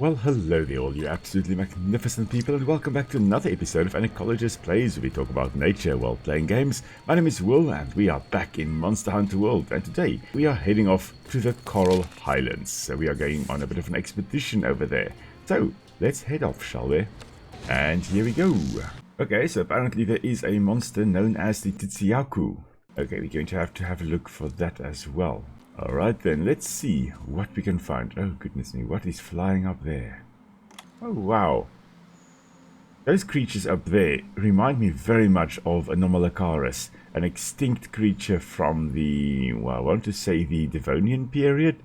Well, hello there all you absolutely magnificent people, and welcome back to another episode of An Ecologist Plays, where we talk about nature while playing games. My name is Will, and we are back in Monster Hunter World, and today we are heading off to the Coral Highlands. So we are going on a bit of an expedition over there. So, let's head off, shall we? And here we go. Okay, so apparently there is a monster known as the Tzitzi-Ya-Ku. Okay, we're going to have a look for that as well. Alright then, let's see what we can find. Oh goodness me, what is flying up there? Oh wow. Those creatures up there remind me very much of Anomalocaris, an extinct creature from the, well, I want to say the Devonian period?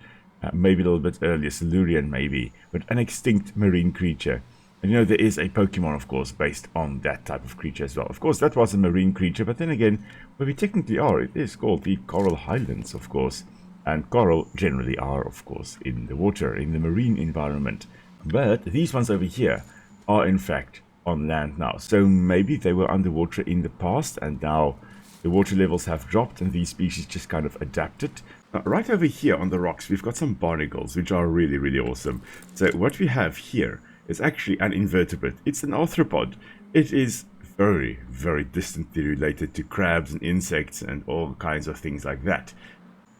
Maybe a little bit earlier, Silurian maybe, but an extinct marine creature. And you know, there is a Pokemon, of course, based on that type of creature as well. Of course, that was a marine creature, but then again, where we technically are, it is called the Coral Highlands, of course. And coral generally are, of course, in the water, in the marine environment. But these ones over here are, in fact, on land now. So maybe they were underwater in the past, and now the water levels have dropped, and these species just kind of adapted. Now, right over here on the rocks, we've got some barnacles, which are really, really awesome. So what we have here is actually an invertebrate. It's an arthropod. It is very, very distantly related to crabs and insects and all kinds of things like that.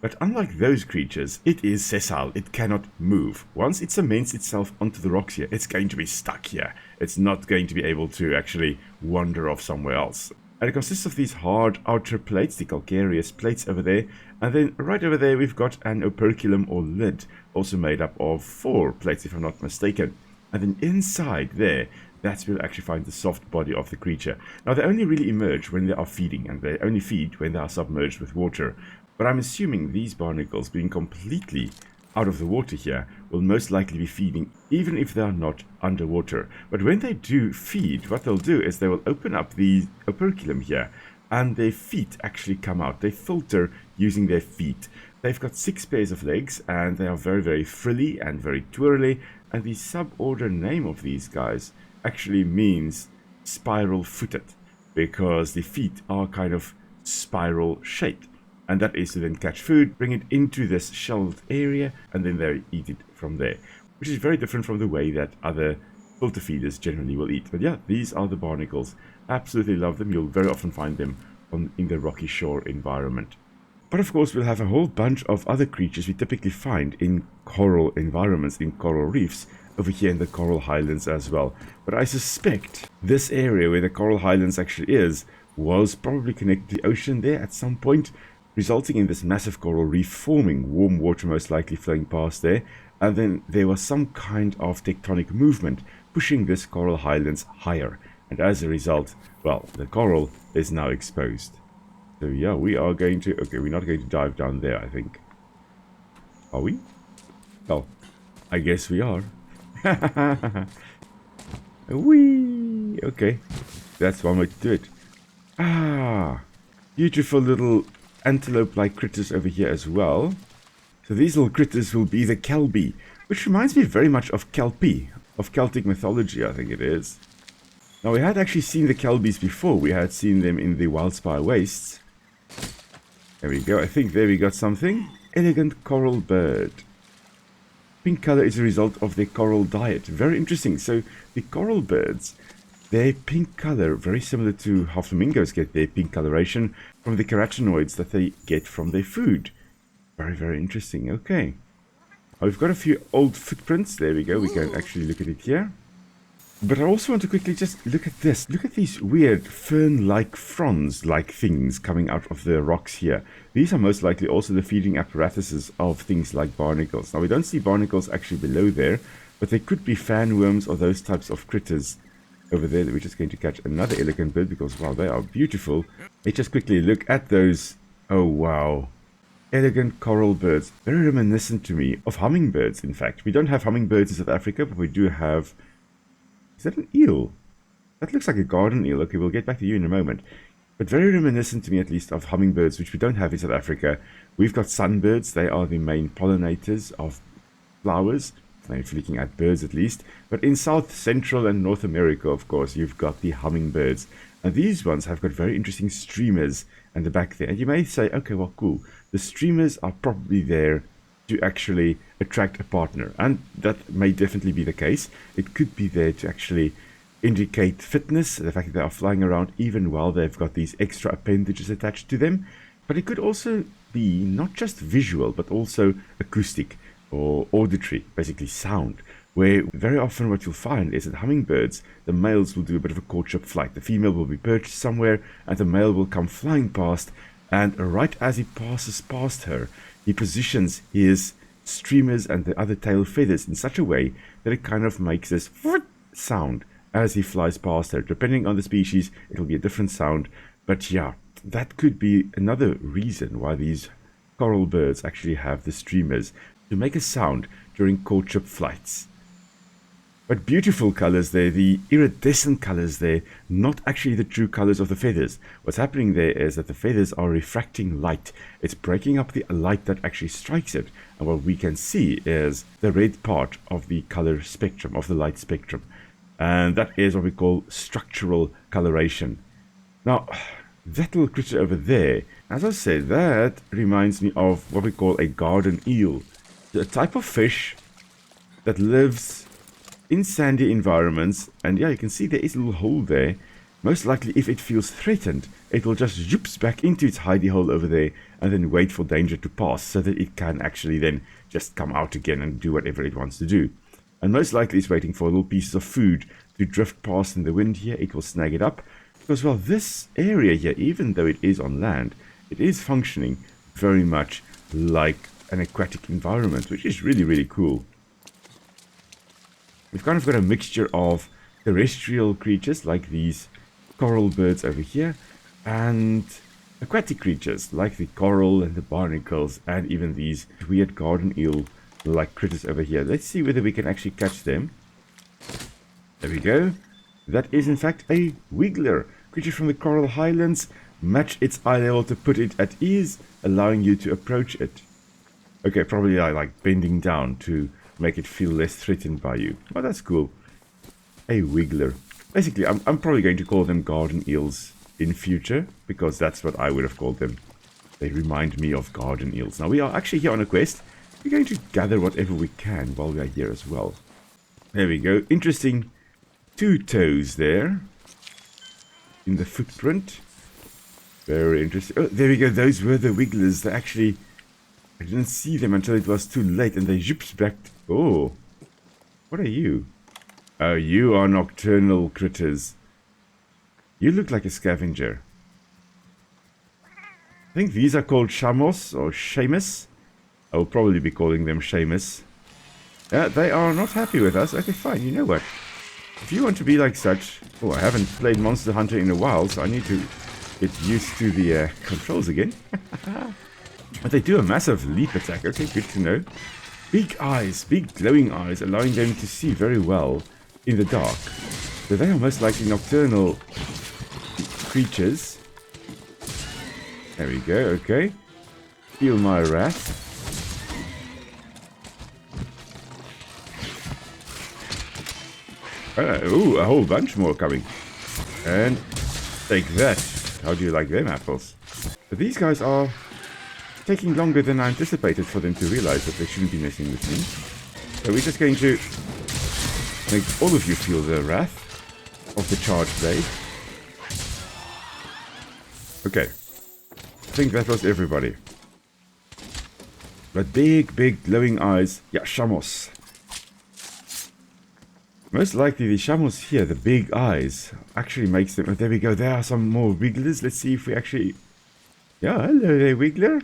But unlike those creatures, it is sessile. It cannot move. Once it cements itself onto the rocks here, it's going to be stuck here. It's not going to be able to actually wander off somewhere else. And it consists of these hard outer plates, the calcareous plates over there. And then right over there, we've got an operculum or lid, also made up of 4 plates, if I'm not mistaken. And then inside there, that's where we'll actually find the soft body of the creature. Now, they only really emerge when they are feeding, and they only feed when they are submerged with water. But I'm assuming these barnacles, being completely out of the water here, will most likely be feeding, even if they are not underwater. But when they do feed, what they'll do is they will open up the operculum here, and their feet actually come out. They filter using their feet. They've got 6 pairs of legs, and they are very, very frilly and very twirly. And the suborder name of these guys actually means spiral-footed, because the feet are kind of spiral-shaped. And that is to then catch food, bring it into this shelled area, and then they eat it from there. Which is very different from the way that other filter feeders generally will eat. But yeah, these are the barnacles. Absolutely love them. You'll very often find them in the rocky shore environment. But of course, we'll have a whole bunch of other creatures we typically find in coral environments, in coral reefs, over here in the Coral Highlands as well. But I suspect this area where the Coral Highlands actually is was probably connected to the ocean there at some point, resulting in this massive coral reef forming, warm water most likely flowing past there, and then there was some kind of tectonic movement pushing this Coral Highlands higher, and as a result, well, the coral is now exposed. So yeah, we are going to, okay, we're not going to dive down there, I think. Are we? Well, I guess we are. Whee! Okay, that's one way to do it. Ah, beautiful little antelope-like critters over here as well. So these little critters will be the kelpie, which reminds me very much of kelpie, of Celtic mythology, I think it is. Now, we had actually seen the kelpies before. We had seen them in the Wildspire Wastes. There we go. I think there we got something. Elegant coral bird. Pink color is a result of their coral diet. Very interesting. So the coral birds, their pink color, very similar to how flamingos get their pink coloration from the carotenoids that they get from their food. Very, very interesting. Okay. We've got a few old footprints. There we go. We can actually look at it here. But I also want to quickly just look at this. Look at these weird fern-like fronds-like things coming out of the rocks here. These are most likely also the feeding apparatuses of things like barnacles. Now, we don't see barnacles actually below there, but they could be fanworms or those types of critters over there that we're just going to catch another elegant bird because, wow, they are beautiful. Let's just quickly look at those. Oh, wow. Elegant coral birds. Very reminiscent to me of hummingbirds, in fact. We don't have hummingbirds in South Africa, but we do have... Is that an eel? That looks like a garden eel. Okay, we'll get back to you in a moment. But very reminiscent to me, at least, of hummingbirds, which we don't have in South Africa. We've got sunbirds. They are the main pollinators of flowers. If you're looking at birds, at least. But in South, Central, and North America, of course, you've got the hummingbirds. And these ones have got very interesting streamers at the back there. And you may say, okay, well, cool. The streamers are probably there to actually attract a partner. And that may definitely be the case. It could be there to actually indicate fitness, the fact that they are flying around even while they've got these extra appendages attached to them. But it could also be not just visual, but also acoustic or auditory, basically sound, where very often what you'll find is that hummingbirds, the males will do a bit of a courtship flight. The female will be perched somewhere and the male will come flying past, and right as he passes past her, he positions his streamers and the other tail feathers in such a way that it kind of makes this sound as he flies past her. Depending on the species, it'll be a different sound. But yeah, that could be another reason why these coral birds actually have the streamers, to make a sound during courtship flights. But beautiful colors there, the iridescent colors there, not actually the true colors of the feathers. What's happening there is that the feathers are refracting light. It's breaking up the light that actually strikes it. And what we can see is the red part of the color spectrum, of the light spectrum. And that is what we call structural coloration. Now, that little creature over there, as I said, that reminds me of what we call a garden eel. A type of fish that lives in sandy environments. And yeah, you can see there is a little hole there. Most likely, if it feels threatened, it will just zoops back into its hidey hole over there and then wait for danger to pass so that it can actually then just come out again and do whatever it wants to do. And most likely it's waiting for little pieces of food to drift past in the wind here. It will snag it up. Because, well, this area here, even though it is on land, it is functioning very much like an aquatic environment, which is really, really cool. We've kind of got a mixture of terrestrial creatures like these coral birds over here, and aquatic creatures like the coral and the barnacles, and even these weird garden eel like critters over here. Let's see whether we can actually catch them. There we go. That is in fact a wiggler, creature from the Coral Highlands. Match its eye level to put it at ease, allowing you to approach it. Okay, probably I like bending down to make it feel less threatened by you. Oh, that's cool. A wiggler. Basically, I'm probably going to call them garden eels in future, because that's what I would have called them. They remind me of garden eels. Now, we are actually here on a quest. We're going to gather whatever we can while we are here as well. There we go. Interesting two toes there in the footprint. Very interesting. Oh, there we go. Those were the wigglers. They actually... I didn't see them until it was too late, and they zipped back. Oh, what are you? Oh, you are nocturnal critters. You look like a scavenger. I think these are called shamos or shamus. I will probably be calling them shamus. They are not happy with us. Okay, fine. You know what? If you want to be like such... Oh, I haven't played Monster Hunter in a while, so I need to get used to the controls again. But they do a massive leap attack. Okay, good to know. Big eyes, big glowing eyes, allowing them to see very well in the dark. So they are most likely nocturnal creatures. There we go, okay. Feel my wrath. Ooh, a whole bunch more coming. And take that. How do you like them apples? But these guys are taking longer than I anticipated for them to realize that they shouldn't be messing with me. So we're just going to make all of you feel the wrath of the charged blade. Okay. I think that was everybody. But big, big glowing eyes. Yeah, shamos. Most likely the shamos here, the big eyes, actually makes them... Oh, there we go. There are some more wigglers. Let's see if we actually... Yeah, hello there, wiggler.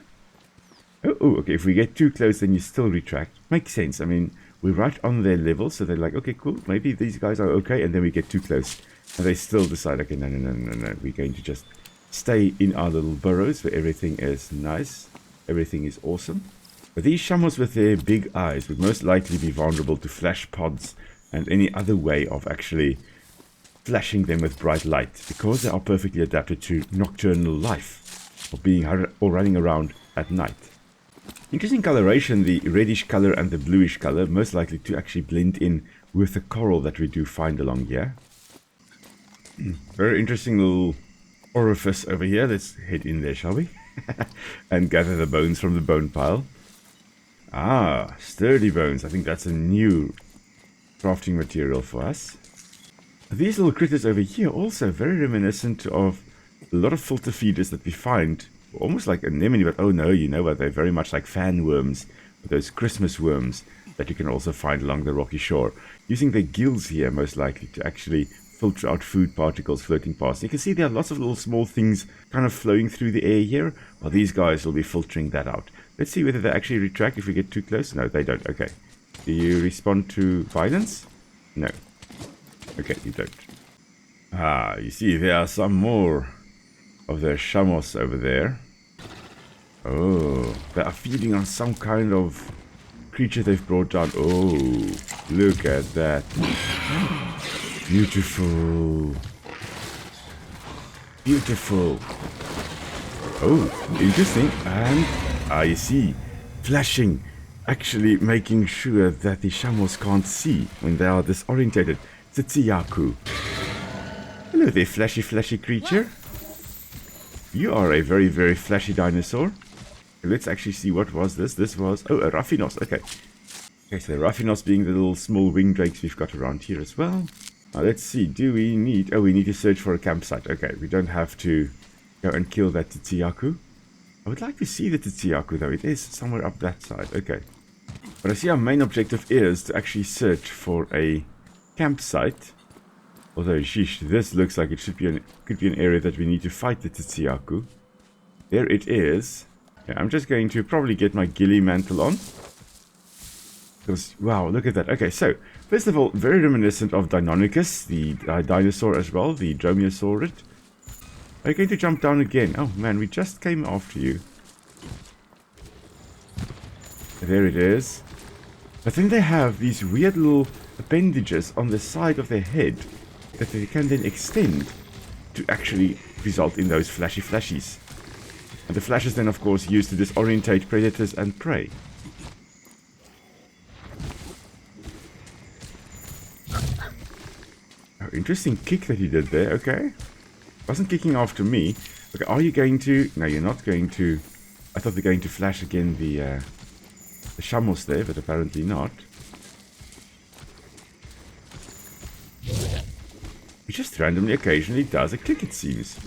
Oh, okay, if we get too close, then you still retract. Makes sense. I mean, we're right on their level, so they're like, okay, cool, maybe these guys are okay, and then we get too close. And they still decide, okay, no, we're going to just stay in our little burrows where everything is nice, everything is awesome. But these shamos with their big eyes would most likely be vulnerable to flash pods and any other way of actually flashing them with bright light, because they are perfectly adapted to nocturnal life, or being or running around at night. Interesting coloration, the reddish color and the bluish color, most likely to actually blend in with the coral that we do find along here. Very interesting little orifice over here. Let's head in there, shall we? And gather the bones from the bone pile. Ah, sturdy bones. I think that's a new crafting material for us. These little critters over here also very reminiscent of a lot of filter feeders that we find. Almost like anemone, but oh no, you know what? They're very much like fan worms, those Christmas worms that you can also find along the rocky shore. Using their gills here, most likely, to actually filter out food particles floating past. You can see there are lots of little small things kind of flowing through the air here. Well, these guys will be filtering that out. Let's see whether they actually retract if we get too close. No, they don't. Okay. Do you respond to violence? No. Okay, you don't. Ah, you see, there are some more of their shamos over there. Oh, they are feeding on some kind of creature they've brought down. Oh, look at that. Beautiful. Beautiful. Oh, interesting. And I see. Flashing. Actually making sure that the shamos can't see when they are disorientated. Tzitzi-Ya-Ku. Hello there, flashy creature. You are a very, very flashy dinosaur. Let's actually see, what was this? This was, oh, a Raffinos. Okay. Okay, so the Raffinos being the little small wing drakes we've got around here as well. Now let's see, do we need, oh, we need to search for a campsite. Okay, we don't have to go and kill that Tzitzi-Ya-Ku. I would like to see the Tzitzi-Ya-Ku though. It is somewhere up that side. Okay. But I see our main objective is to actually search for a campsite. Although, sheesh, this looks like it could be an area that we need to fight the Tzitzi-Ya-Ku. There it is. Yeah, I'm just going to probably get my ghillie mantle on. Because, wow, look at that. Okay, so, first of all, very reminiscent of Deinonychus, the dinosaur as well, the dromaeosaurid. Are you going to jump down again? Oh, man, we just came after you. There it is. But then they have these weird little appendages on the side of their head that they can then extend to actually result in those flashies. And the flashes then, of course, used to disorientate predators and prey. Oh, interesting kick that he did there. Okay. Wasn't kicking after me. Okay, are you going to... No, you're not going to... I thought they're going to flash again the shamos there, but apparently not. He just randomly occasionally does a kick, it seems.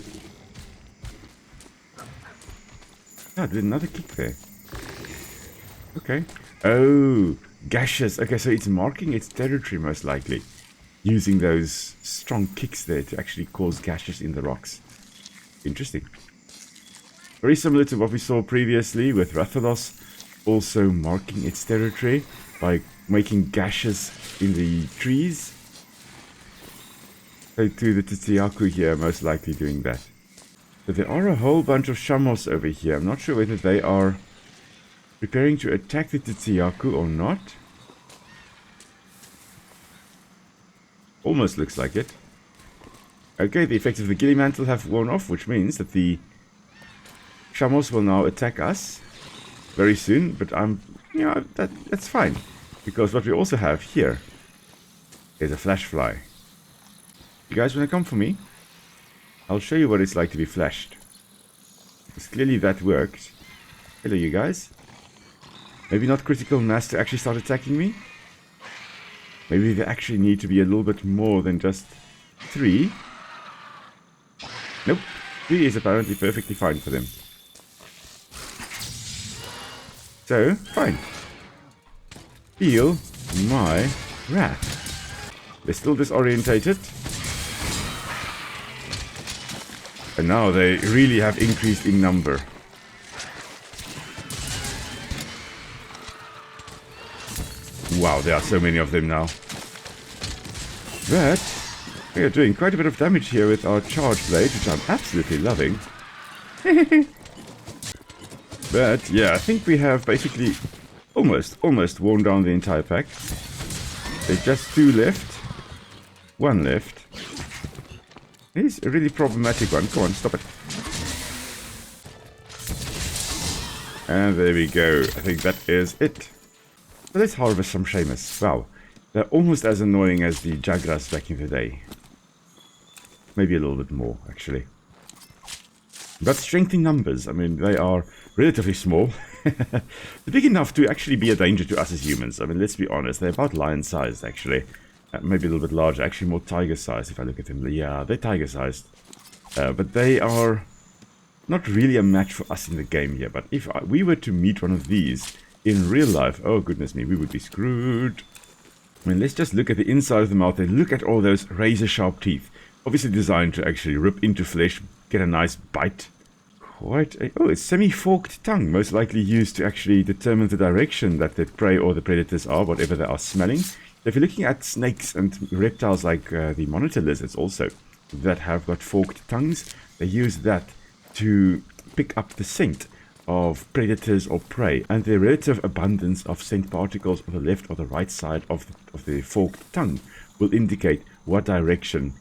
Ah, did another kick there. Okay. Oh, gashes. Okay, so it's marking its territory most likely. Using those strong kicks there to actually cause gashes in the rocks. Interesting. Very similar to what we saw previously with Rathalos. Also marking its territory by making gashes in the trees. So to the Tzitzi-Ya-Ku here, most likely doing that. But there are a whole bunch of shamos over here. I'm not sure whether they are preparing to attack the Tzitzi-Ya-Ku or not. Almost looks like it. Okay, the effects of the ghillie mantle have worn off, which means that the shamos will now attack us very soon. But that's fine, because what we also have here is a flash fly. You guys want to come for me? I'll show you what it's like to be flashed. Because clearly that worked. Hello, you guys. Maybe not critical mass to actually start attacking me. Maybe they actually need to be a little bit more than just 3. Nope. 3 is apparently perfectly fine for them. So, fine. Feel my wrath. They're still disorientated. And now they really have increased in number. Wow, there are so many of them now. But we are doing quite a bit of damage here with our charge blade, which I'm absolutely loving. But yeah, I think we have basically almost worn down the entire pack. There's just 2 left. 1 left. It's a really problematic one. Come on, stop it. And there we go. I think that is it. So let's harvest some shamus. Wow. They're almost as annoying as the jagras back in the day. Maybe a little bit more, actually. But strength in numbers. I mean, they are relatively small. They're big enough to actually be a danger to us as humans. I mean, let's be honest. They're about lion-sized, actually. Maybe a little bit larger. Actually, more tiger-sized if I look at them. Yeah, they're tiger-sized. But they are not really a match for us in the game here. But if we were to meet one of these in real life, oh goodness me, we would be screwed. I mean, let's just look at the inside of the mouth. And look at all those razor-sharp teeth. Obviously designed to actually rip into flesh, get a nice bite. Oh, it's semi-forked tongue, most likely used to actually determine the direction that the prey or the predators are, whatever they are smelling. If you're looking at snakes and reptiles like the monitor lizards also, that have got forked tongues, they use that to pick up the scent of predators or prey, and the relative abundance of scent particles on the left or the right side of the forked tongue will indicate what direction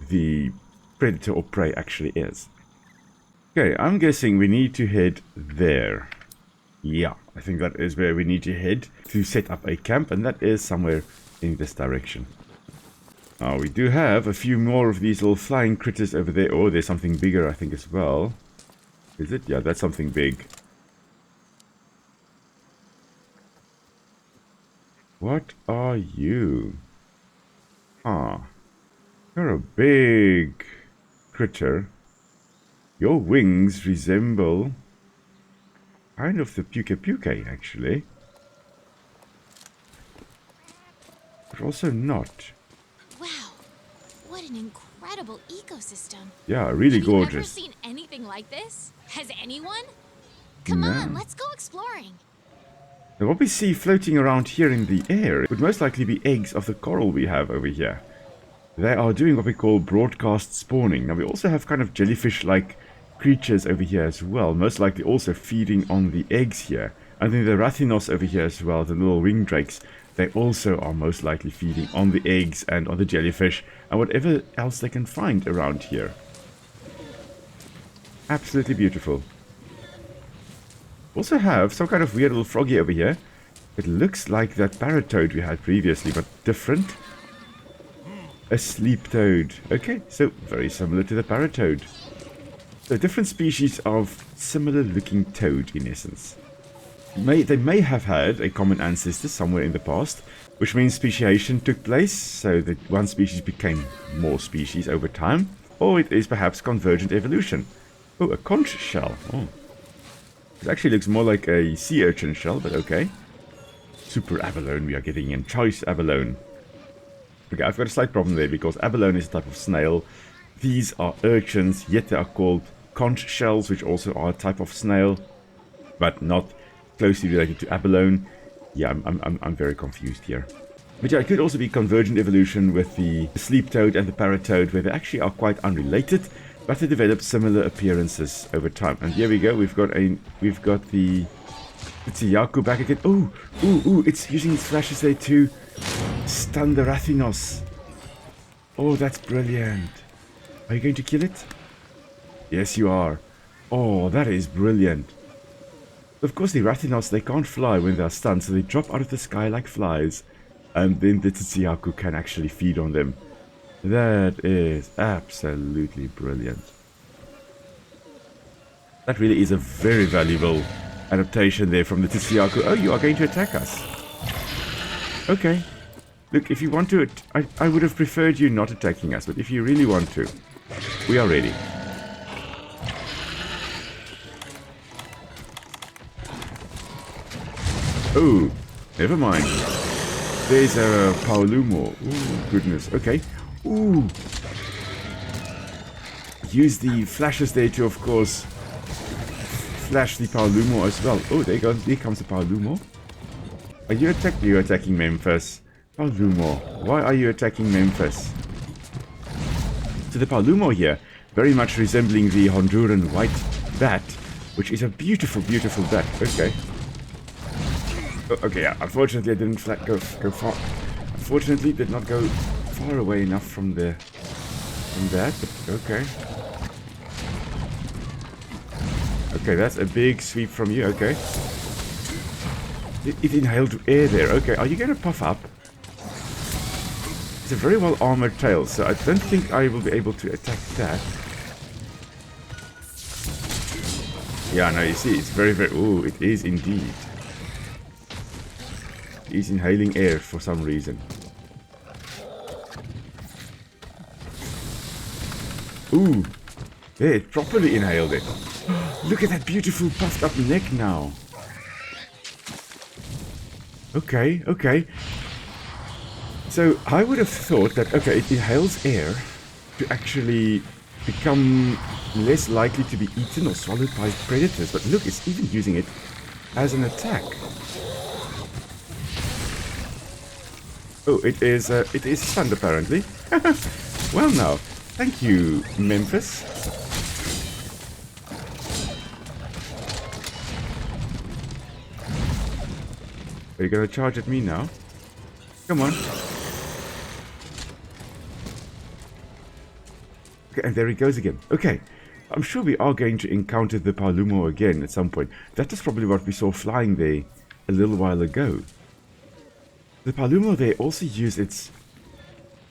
the predator or prey actually is. Okay, I'm guessing we need to head there. Yeah, I think that is where we need to head to set up a camp, and that is somewhere in this direction. Now, we do have a few more of these little flying critters over there. Oh, there's something bigger, I think, as well. Is it? Yeah, that's something big. What are you? Ah, you're a big critter. Your wings resemble kind of the puke actually. But also not. Wow, what an incredible ecosystem. Yeah, really gorgeous. Have you ever seen anything like this? Has anyone? Come on, let's go exploring. Now what we see floating around here in the air would most likely be eggs of the coral we have over here. They are doing what we call broadcast spawning. Now we also have kind of jellyfish-like creatures over here as well, most likely also feeding on the eggs here. And then the Rathinos over here as well, the little winged drakes, they also are most likely feeding on the eggs and on the jellyfish and whatever else they can find around here. Absolutely beautiful. Also have some kind of weird little froggy over here. It looks like that parrot toad we had previously, but different. A sleep toad. Okay, so very similar to the parrot toad. So different species of similar looking toad in essence. They may have had a common ancestor somewhere in the past, which means speciation took place, so that one species became more species over time, or it is perhaps convergent evolution. Oh, a conch shell. Oh. It actually looks more like a sea urchin shell, but okay. Super abalone we are getting in. Choice abalone. Okay, I've got a slight problem there because abalone is a type of snail. These are urchins, yet they are called conch shells, which also are a type of snail, but not closely related to abalone. Yeah, I'm very confused here. But yeah, it could also be convergent evolution with the sleep toad and the parrot toad, where they actually are quite unrelated, but they develop similar appearances over time. And here we go. We've got the Tzitzi-Ya-Ku back again. Ooh! It's using its flashes there to stun the Rathinos. Oh, that's brilliant. Are you going to kill it? Yes, you are. Oh, that is brilliant. Of course, the Rathinos, they can't fly when they're stunned, so they drop out of the sky like flies. And then the Tzitzi-Ya-Ku can actually feed on them. That is absolutely brilliant. That really is a very valuable adaptation there from the Tzitzi-Ya-Ku. Oh, you are going to attack us. Okay. Look, if you want to, I would have preferred you not attacking us, but if you really want to, we are ready. Oh, never mind. There's a Paolumu. Oh, goodness. Okay. Ooh. Use the flashes there to, of course, flash the Paolumu as well. Oh, there comes the Paolumu. Are you attacking Memphis? Paolumu, why are you attacking Memphis? So the Paolumu here, very much resembling the Honduran white bat, which is a beautiful, beautiful bat. Okay. Okay, yeah, unfortunately I didn't go far. Unfortunately, did not go far away enough from that, but okay. Okay, that's a big sweep from you, okay. It inhaled air there, okay. Are you going to puff up? It's a very well armored tail, so I don't think I will be able to attack that. Yeah, no, you see, it's very, very... Oh, it is indeed. He's inhaling air for some reason. Ooh, there, it properly inhaled it. Look at that beautiful puffed up neck now. Okay, okay. So I would have thought that, okay, it inhales air to actually become less likely to be eaten or swallowed by predators. But look, it's even using it as an attack. Oh, it is stunned apparently. Well now, thank you, Memphis. Are you gonna charge at me now? Come on. Okay, and there he goes again. Okay, I'm sure we are going to encounter the Paolumu again at some point. That is probably what we saw flying there a little while ago. The Paolumu there also use its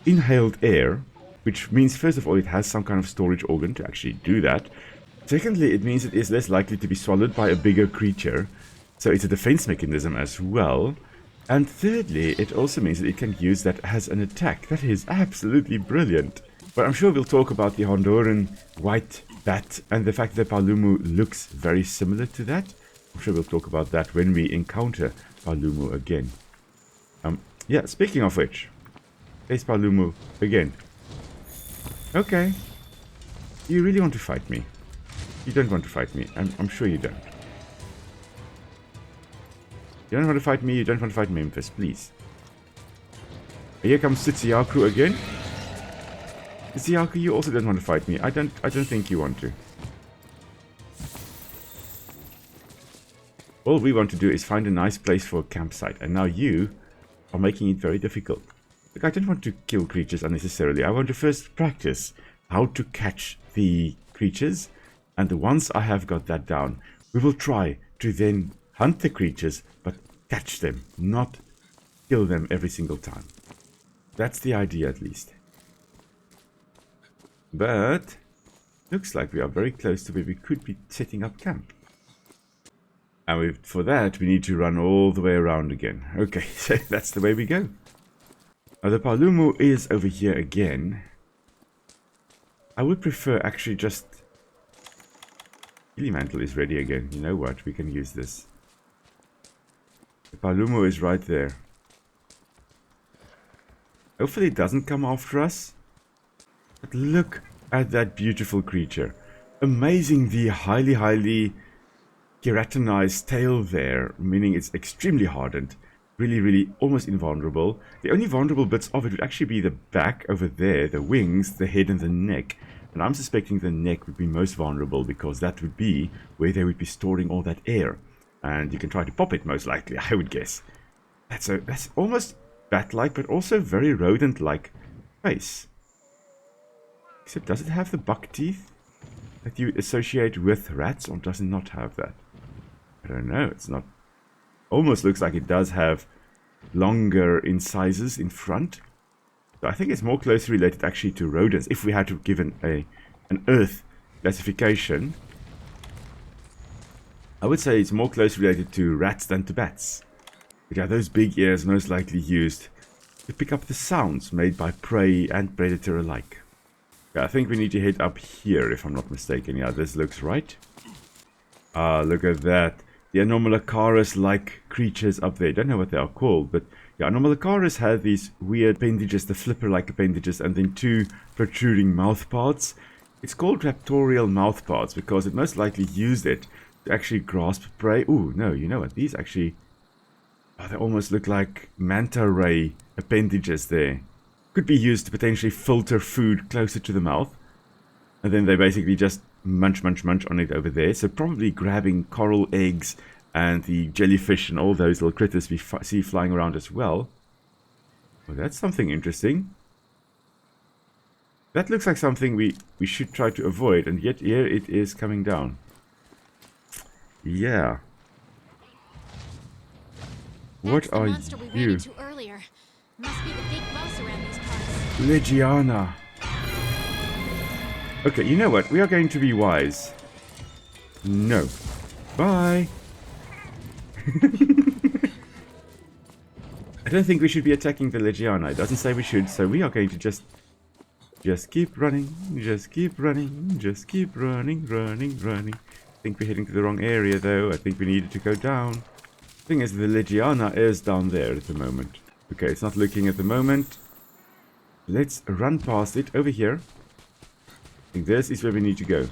inhaled air, which means first of all it has some kind of storage organ to actually do that. Secondly, it means it is less likely to be swallowed by a bigger creature, so it's a defense mechanism as well. And thirdly, it also means that it can use that as an attack. That is absolutely brilliant. But I'm sure we'll talk about the Honduran white bat and the fact that Paolumu looks very similar to that. I'm sure we'll talk about that when we encounter Paolumu again. Yeah, speaking of which, there's Paolumu again. Okay. You really want to fight me? You don't want to fight me. I'm sure you don't. You don't want to fight me, you don't want to fight Memphis, please. Here comes Tzitzi-Ya-Ku again. Tzitzi-Ya-Ku, you also don't want to fight me. I don't think you want to. All we want to do is find a nice place for a campsite, and now you are making it very difficult. Look, I don't want to kill creatures unnecessarily. I want to first practice how to catch the creatures, and once I have got that down, we will try to then hunt the creatures, but catch them, not kill them every single time. That's the idea, at least. But looks like we are very close to where we could be setting up camp. And for that, we need to run all the way around again. Okay, so that's the way we go. Now, the Paolumu is over here again. I would prefer actually just... Healy Mantle is ready again. You know what? We can use this. The Paolumu is right there. Hopefully it doesn't come after us. But look at that beautiful creature. Amazing, the highly keratinized tail there, meaning it's extremely hardened. Really almost invulnerable. The only vulnerable bits of it would actually be the back over there, the wings, the head and the neck. And I'm suspecting the neck would be most vulnerable because that would be where they would be storing all that air. And you can try to pop it most likely, I would guess. That's almost bat-like, but also very rodent-like face. Except, does it have the buck teeth that you associate with rats, or does it not have that? I don't know, it's not... Almost looks like it does have longer incisors in front. So I think it's more closely related actually to rodents, if we had to give an Earth classification. I would say it's more closely related to rats than to bats. Which are those big ears most likely used to pick up the sounds made by prey and predator alike. I think we need to head up here, if I'm not mistaken. Yeah, this looks right. Ah, look at that. The Anomalocaris-like creatures up there. Don't know what they are called, but yeah, Anomalocaris have these weird appendages, the flipper-like appendages, and then two protruding mouth parts. It's called raptorial mouth parts because it most likely used it to actually grasp prey. Ooh, no, you know what? These actually... Oh, they almost look like manta ray appendages there. Could be used to potentially filter food closer to the mouth. And then they basically just munch on it over there. So probably grabbing coral eggs and the jellyfish and all those little critters we see flying around as well. Well, that's something interesting. That looks like something we should try to avoid, and yet here it is coming down. Yeah. What are you? Must be the big boss around these parts. Legiana. Okay, you know what? We are going to be wise. No. Bye. I don't think we should be attacking the Legiana. It doesn't say we should, so we are going to just keep running, just keep running, just keep running, running. I think we're heading to the wrong area though. I think we needed to go down. Thing is, the Legiana is down there at the moment. Okay, it's not looking at the moment. Let's run past it over here. I think this is where we need to go.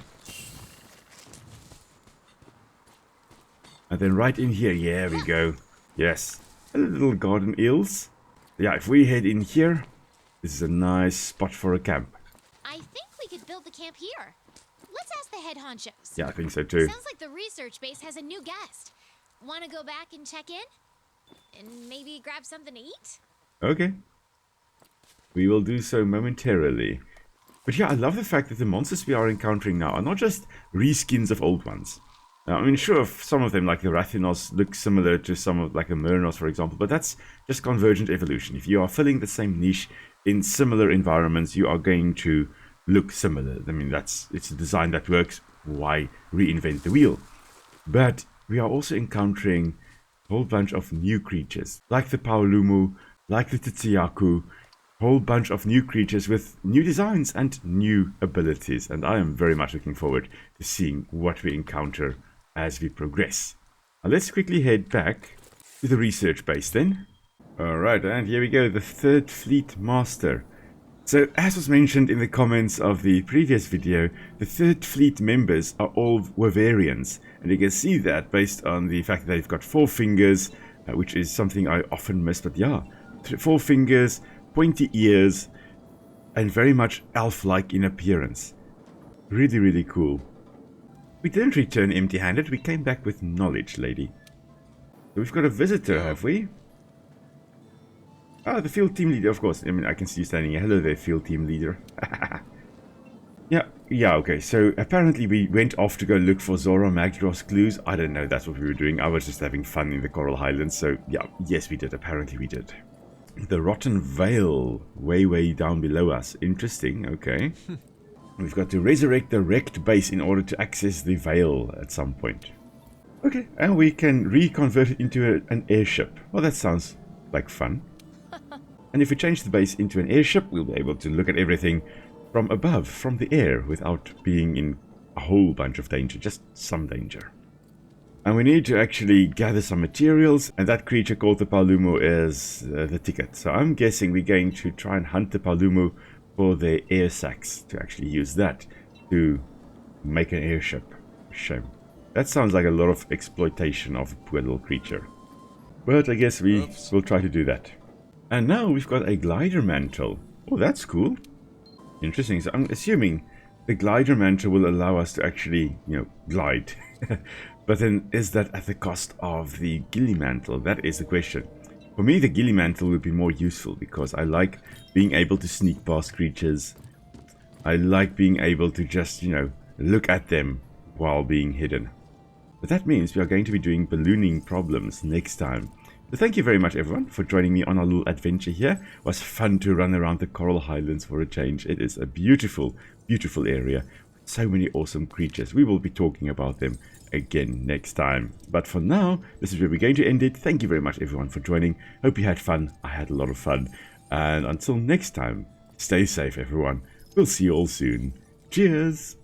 And then right in here, yeah, we go. Yes. Little garden eels. Yeah, if we head in here, this is a nice spot for a camp. I think we could build the camp here. Let's ask the head honchos. Yeah, I think so too. Sounds like the research base has a new guest. Want to go back and check in? And maybe grab something to eat? Okay. We will do so momentarily. But yeah, I love the fact that the monsters we are encountering now are not just reskins of old ones. I mean, sure, some of them, like the Rathinos, look similar to some of, like a Myrnos, for example, but that's just convergent evolution. If you are filling the same niche in similar environments, you are going to look similar. I mean, it's a design that works. Why reinvent the wheel? But we are also encountering a whole bunch of new creatures, like the Paolumu, like the Tzitzi-Ya-Ku, a whole bunch of new creatures with new designs and new abilities. And I am very much looking forward to seeing what we encounter as we progress. Now let's quickly head back to the research base then. Alright, and here we go, the Third Fleet Master. So, as was mentioned in the comments of the previous video, the Third Fleet members are all Waverians, and you can see that based on the fact that they've got 4 fingers, which is something I often miss, but yeah, 4 fingers, pointy ears, and very much elf-like in appearance. Really, really cool. We didn't return empty-handed, we came back with knowledge, lady. So we've got a visitor, have we? Ah, the field team leader, of course. I mean, I can see you standing here. Hello there, field team leader. Yeah, okay. So apparently we went off to go look for Zora Magdaros clues. I don't know, that's what we were doing. I was just having fun in the Coral Highlands. So yeah, yes we did. Apparently we did. The Rotten Vale, way down below us. Interesting, okay. We've got to resurrect the wrecked base in order to access the Vale at some point. Okay, and we can reconvert it into an airship. Well, that sounds like fun. And if we change the base into an airship, we'll be able to look at everything from above, from the air, without being in a whole bunch of danger, just some danger. And we need to actually gather some materials, and that creature called the Paolumu is the ticket. So I'm guessing we're going to try and hunt the Paolumu for their air sacs, to actually use that to make an airship. Shame. That sounds like a lot of exploitation of a poor little creature. But I guess we will try to do that. And now we've got a glider mantle. Oh, that's cool. Interesting. So I'm assuming the glider mantle will allow us to actually, glide. But then, is that at the cost of the ghillie mantle? That is the question. For me, the ghillie mantle would be more useful because I like being able to sneak past creatures. I like being able to just, look at them while being hidden. But that means we are going to be doing ballooning problems next time. So thank you very much everyone for joining me on our little adventure here. It was fun to run around the Coral Highlands for a change. It is a beautiful, beautiful area. So many awesome creatures. We will be talking about them again next time. But for now, this is where we're going to end it. Thank you very much everyone for joining. Hope you had fun. I had a lot of fun. And until next time, stay safe everyone. We'll see you all soon. Cheers!